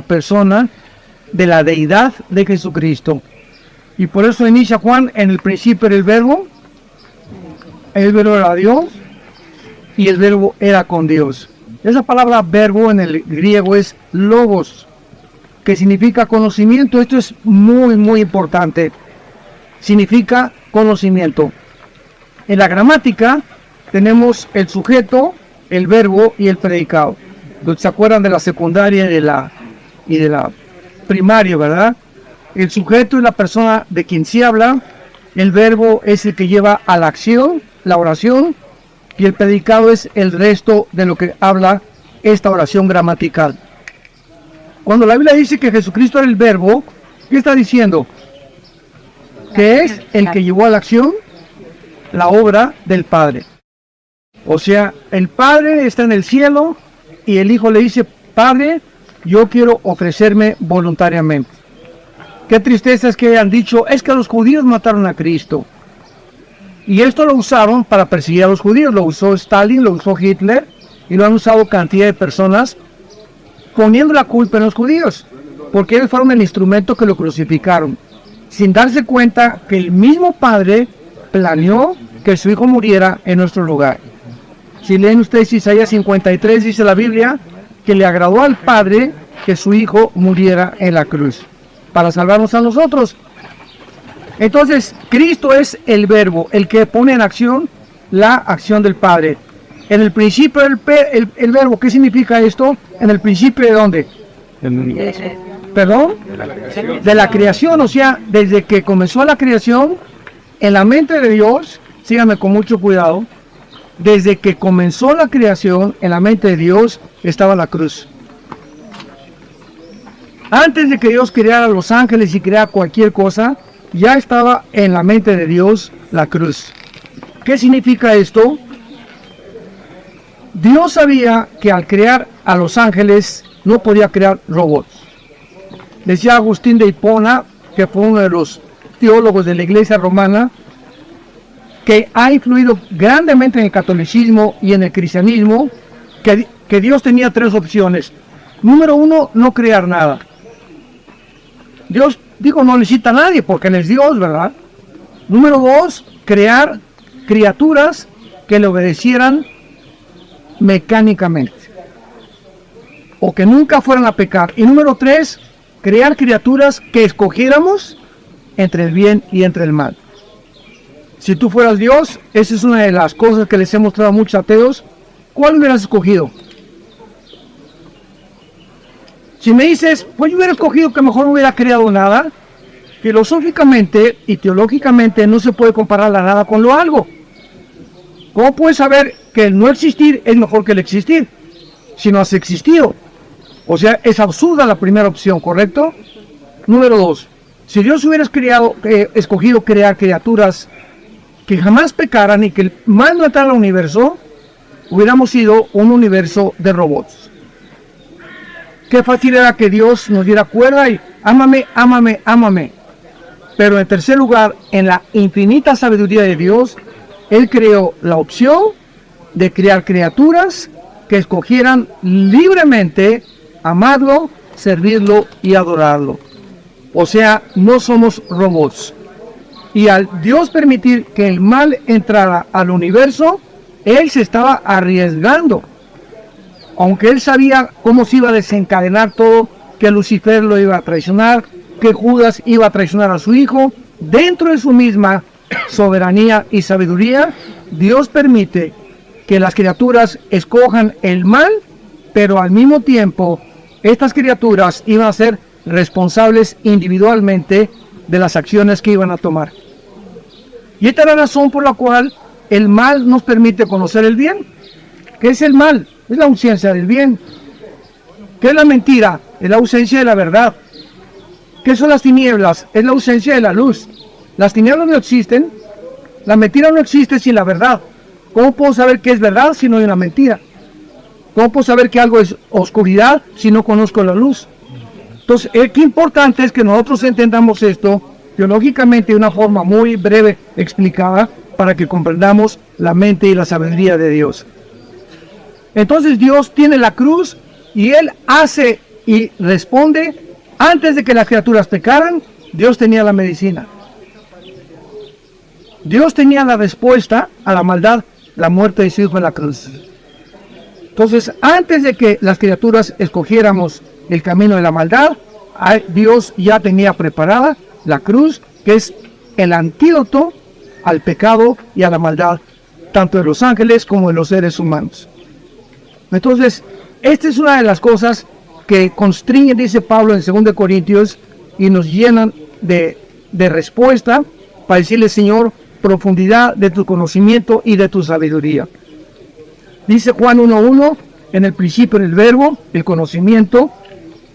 persona de la deidad de Jesucristo. Y por eso inicia Juan: en el principio era el verbo era Dios, y el verbo era con Dios. Esa palabra verbo en el griego es logos, que significa conocimiento. Esto es muy importante. Significa conocimiento. En la gramática tenemos el sujeto, el verbo y el predicado. ¿Se acuerdan de la secundaria y de la primaria, verdad? El sujeto es la persona de quien se habla, el verbo es el que lleva a la acción, la oración, y el predicado es el resto de lo que habla esta oración gramatical. Cuando la Biblia dice que Jesucristo era el verbo, ¿qué está diciendo? Que es el que llevó a la acción la obra del Padre. O sea, el Padre está en el cielo y el Hijo le dice: Padre, yo quiero ofrecerme voluntariamente. Qué tristeza es que hayan dicho: es que los judíos mataron a Cristo. Y esto lo usaron para perseguir a los judíos. Lo usó Stalin, lo usó Hitler, y lo han usado cantidad de personas poniendo la culpa en los judíos, porque ellos fueron el instrumento que lo crucificaron, sin darse cuenta que el mismo Padre planeó que su Hijo muriera en nuestro lugar. Si leen ustedes Isaías 53, dice la Biblia que le agradó al Padre que su Hijo muriera en la cruz para salvarnos a nosotros. Entonces, Cristo es el verbo, el que pone en acción la acción del Padre. En el principio el verbo, ¿qué significa esto? En el principio, ¿de dónde? ¿Perdón? De la creación. O sea, desde que comenzó la creación, en la mente de Dios, síganme con mucho cuidado, desde que comenzó la creación, en la mente de Dios estaba la cruz. Antes de que Dios creara los ángeles y creara cualquier cosa, ya estaba en la mente de Dios la cruz. ¿Qué significa esto? Dios sabía que al crear a los ángeles no podía crear robots. Decía Agustín de Hipona, que fue uno de los teólogos de la Iglesia romana, que ha influido grandemente en el catolicismo y en el cristianismo, que Dios tenía tres opciones. Número uno, no crear nada. Dios dijo: no necesita a nadie porque Él es Dios, ¿verdad? Número dos, crear criaturas que le obedecieran mecánicamente, o que nunca fueran a pecar. Y número tres, crear criaturas que escogiéramos entre el bien y entre el mal. Si tú fueras Dios, esa es una de las cosas que les he mostrado a muchos ateos. ¿Cuál hubieras escogido? Si me dices: pues yo hubiera escogido que mejor no hubiera creado nada, filosóficamente y teológicamente no se puede comparar la nada con lo algo. ¿Cómo puedes saber que el no existir es mejor que el existir si no has existido? O sea, es absurda la primera opción, ¿correcto? Número dos, si Dios hubiera escogido crear criaturas que jamás pecaran y que más mataran al universo, hubiéramos sido un universo de robots. Qué fácil era que Dios nos diera cuerda y ámame, ámame, ámame. Pero en tercer lugar, en la infinita sabiduría de Dios, Él creó la opción de crear criaturas que escogieran libremente amarlo, servirlo y adorarlo. O sea, no somos robots. Y al Dios permitir que el mal entrara al universo, Él se estaba arriesgando. Aunque Él sabía cómo se iba a desencadenar todo, que Lucifer lo iba a traicionar, que Judas iba a traicionar a su hijo, dentro de su misma soberanía y sabiduría, Dios permite que las criaturas escojan el mal, pero al mismo tiempo, estas criaturas iban a ser responsables individualmente de las acciones que iban a tomar. Y esta es la razón por la cual el mal nos permite conocer el bien. ¿Qué es el mal? Es la ausencia del bien. ¿Qué es la mentira? Es la ausencia de la verdad. ¿Qué son las tinieblas? Es la ausencia de la luz. Las tinieblas no existen. La mentira no existe sin la verdad. ¿Cómo puedo saber qué es verdad si no hay una mentira? ¿Cómo puedo saber que algo es oscuridad si no conozco la luz? Entonces, qué importante es que nosotros entendamos esto teológicamente de una forma muy breve, explicada, para que comprendamos la mente y la sabiduría de Dios. Entonces Dios tiene la cruz y Él hace Y responde, antes de que las criaturas pecaran, Dios tenía la medicina. Dios tenía la respuesta a la maldad, la muerte de su Hijo en la cruz. Entonces, antes de que las criaturas escogiéramos el camino de la maldad, Dios ya tenía preparada la cruz, que es el antídoto al pecado y a la maldad, tanto de los ángeles como de los seres humanos. Entonces, esta es una de las cosas que constriñen, dice Pablo en 2 Corintios, y nos llenan de respuesta para decirle, Señor, profundidad de tu conocimiento y de tu sabiduría. Dice Juan 1:1, en el principio el verbo, el conocimiento,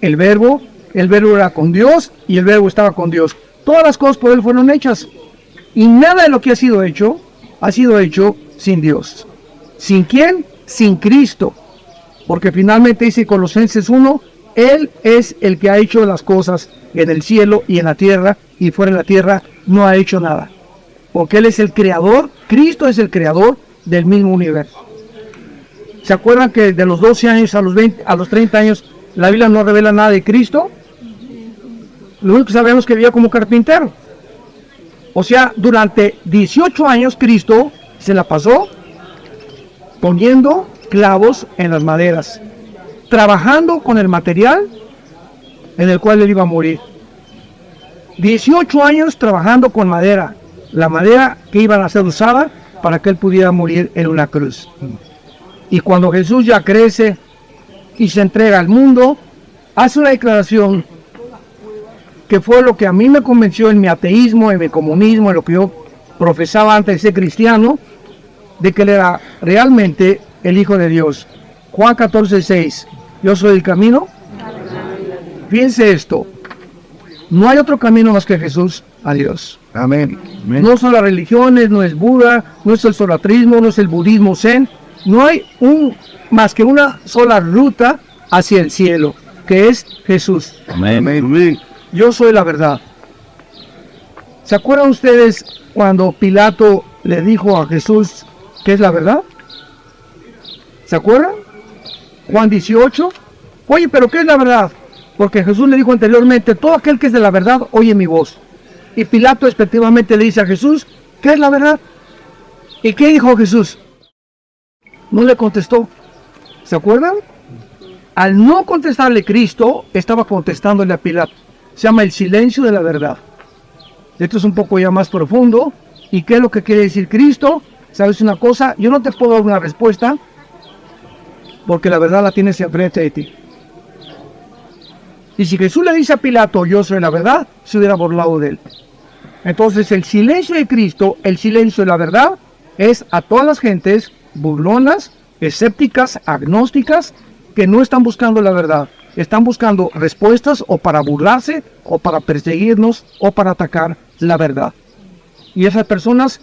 el verbo era con Dios y el verbo estaba con Dios. Todas las cosas por él fueron hechas y nada de lo que ha sido hecho sin Dios. ¿Sin quién? Sin Cristo. Porque finalmente dice Colosenses 1, Él es el que ha hecho las cosas en el cielo y en la tierra, y fuera de la tierra no ha hecho nada. Porque Él es el creador, Cristo es el creador del mismo universo. ¿Se acuerdan que de los 12 años a los 30 años la Biblia no revela nada de Cristo? Lo único que sabemos es que vivía como carpintero. O sea, durante 18 años Cristo se la pasó poniendo clavos en las maderas, trabajando con el material en el cual él iba a morir. 18 años trabajando con madera, la madera que iba a ser usada para que él pudiera morir en una cruz. Y cuando Jesús ya crece y se entrega al mundo, hace una declaración que fue lo que a mí me convenció en mi ateísmo, en mi comunismo, en lo que yo profesaba antes de ser cristiano, de que él era realmente el Hijo de Dios. Juan 14:6, yo soy el camino. Fíjense esto, no hay otro camino más que Jesús a Dios. Amén. Amén. No son las religiones, no es Buda, no es el zoroastrismo, no es el budismo zen. No hay más que una sola ruta hacia el cielo, que es Jesús. Amén. Amén. Yo soy la verdad. ¿Se acuerdan ustedes cuando Pilato le dijo a Jesús qué es la verdad? ¿Se acuerdan? Juan 18. Oye, pero ¿qué es la verdad? Porque Jesús le dijo anteriormente, todo aquel que es de la verdad, oye mi voz. Y Pilato respectivamente le dice a Jesús, ¿qué es la verdad? ¿Y qué dijo Jesús? No le contestó. ¿Se acuerdan? Al no contestarle Cristo, estaba contestándole a Pilato. Se llama el silencio de la verdad. Esto es un poco ya más profundo. ¿Y qué es lo que quiere decir Cristo? ¿Sabes una cosa? Yo no te puedo dar una respuesta porque la verdad la tienes enfrente de ti. Y si Jesús le dice a Pilato, yo soy la verdad, se hubiera burlado de él. Entonces el silencio de Cristo, el silencio de la verdad, es a todas las gentes burlonas, escépticas, agnósticas, que no están buscando la verdad. Están buscando respuestas o para burlarse, o para perseguirnos, o para atacar la verdad. Y esas personas,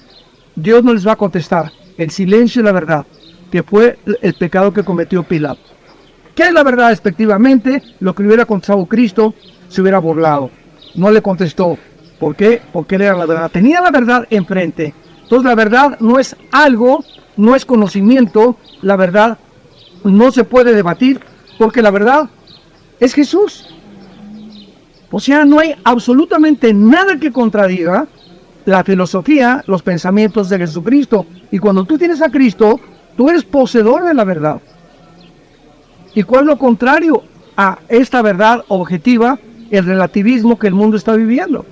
Dios no les va a contestar. El silencio de la verdad, que fue el pecado que cometió Pilato. ¿Qué es la verdad? Respectivamente, lo que le hubiera contestado Cristo, se hubiera burlado. No le contestó. ¿Por qué? Porque él era la verdad. Tenía la verdad enfrente. Entonces la verdad no es algo, no es conocimiento. La verdad no se puede debatir, porque la verdad es Jesús. O sea, no hay absolutamente nada que contradiga la filosofía, los pensamientos de Jesucristo. Y cuando tú tienes a Cristo, tú eres poseedor de la verdad. ¿Y cuál es lo contrario a esta verdad objetiva? El relativismo que el mundo está viviendo.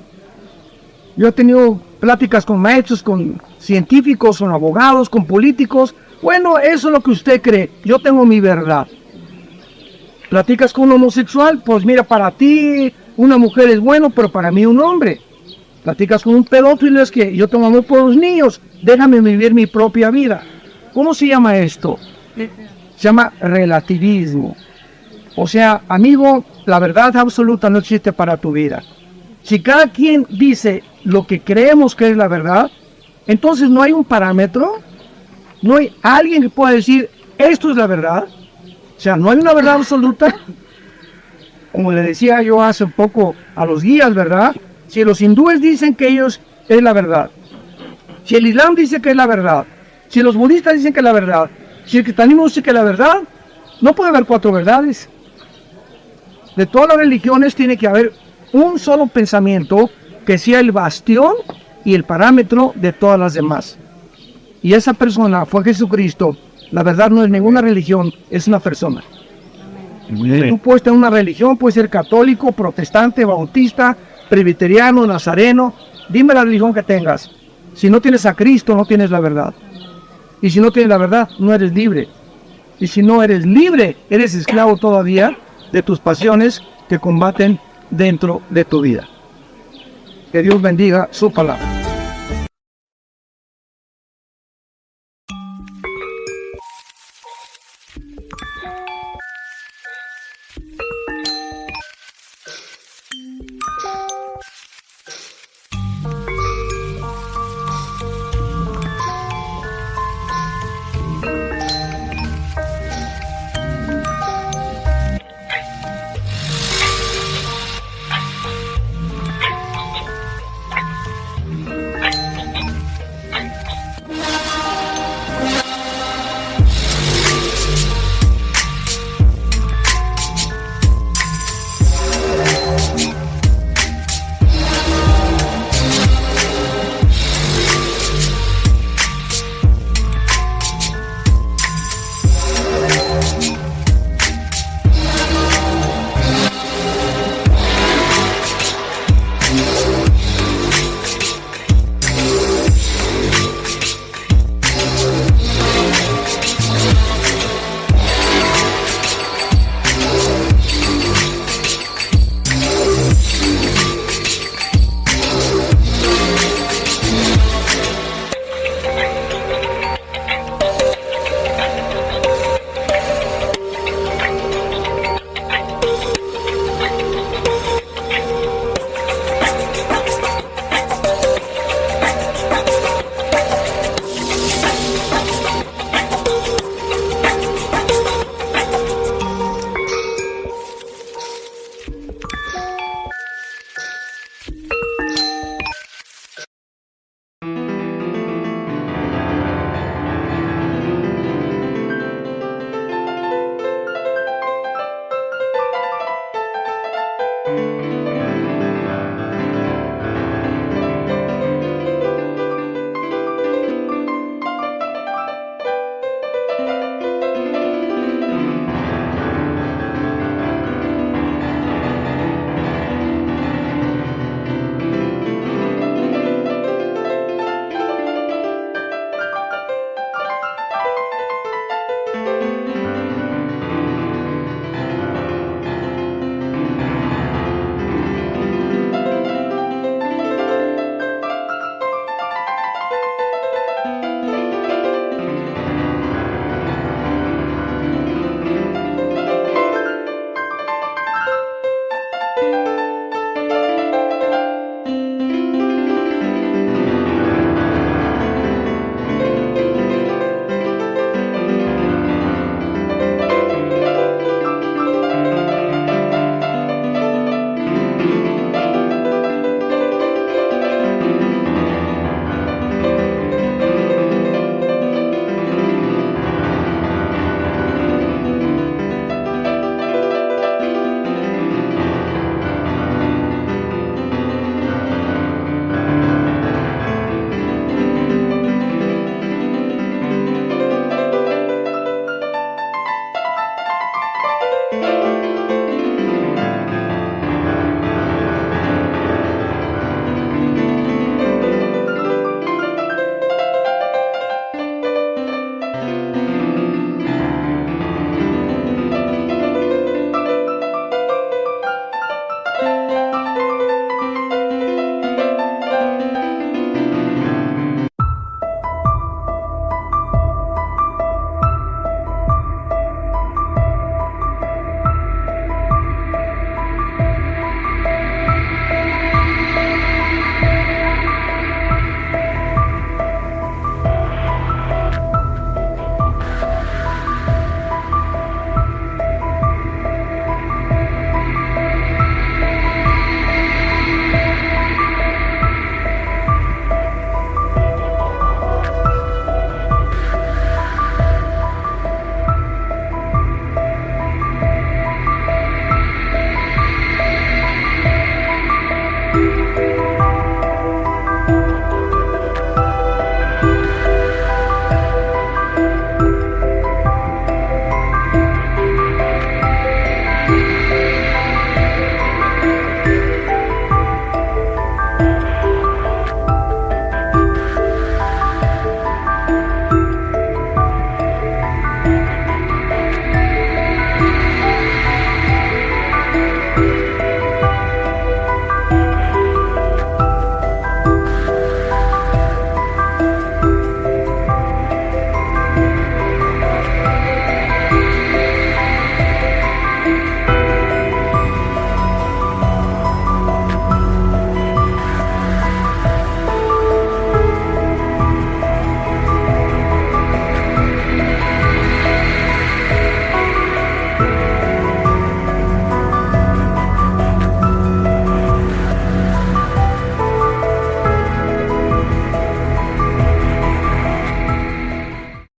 Yo he tenido pláticas con maestros, con científicos, con abogados, con políticos. Bueno, eso es lo que usted cree. Yo tengo mi verdad. Platicas con un homosexual, pues mira, para ti una mujer es bueno, pero para mí un hombre. Platicas con un pedófilo, es que yo tengo amor por los niños, déjame vivir mi propia vida. ¿Cómo se llama esto? Se llama relativismo. O sea, amigo, la verdad absoluta no existe para tu vida. Si cada quien dice lo que creemos que es la verdad, entonces no hay un parámetro, no hay alguien que pueda decir, esto es la verdad. O sea, no hay una verdad absoluta. Como le decía yo hace un poco a los guías, ¿verdad? Si los hindúes dicen que ellos es la verdad, si el Islam dice que es la verdad, si los budistas dicen que es la verdad, si el cristianismo dice que es la verdad, no puede haber cuatro verdades. De todas las religiones tiene que haber un solo pensamiento que sea el bastión y el parámetro de todas las demás. Y esa persona fue Jesucristo. La verdad no es ninguna religión, es una persona. Tú puedes tener una religión, puedes ser católico, protestante, bautista, presbiteriano, nazareno. Dime la religión que tengas. Si no tienes a Cristo, no tienes la verdad. Y si no tienes la verdad, no eres libre. Y si no eres libre, eres esclavo todavía de tus pasiones que combaten dentro de tu vida. Que Dios bendiga su palabra.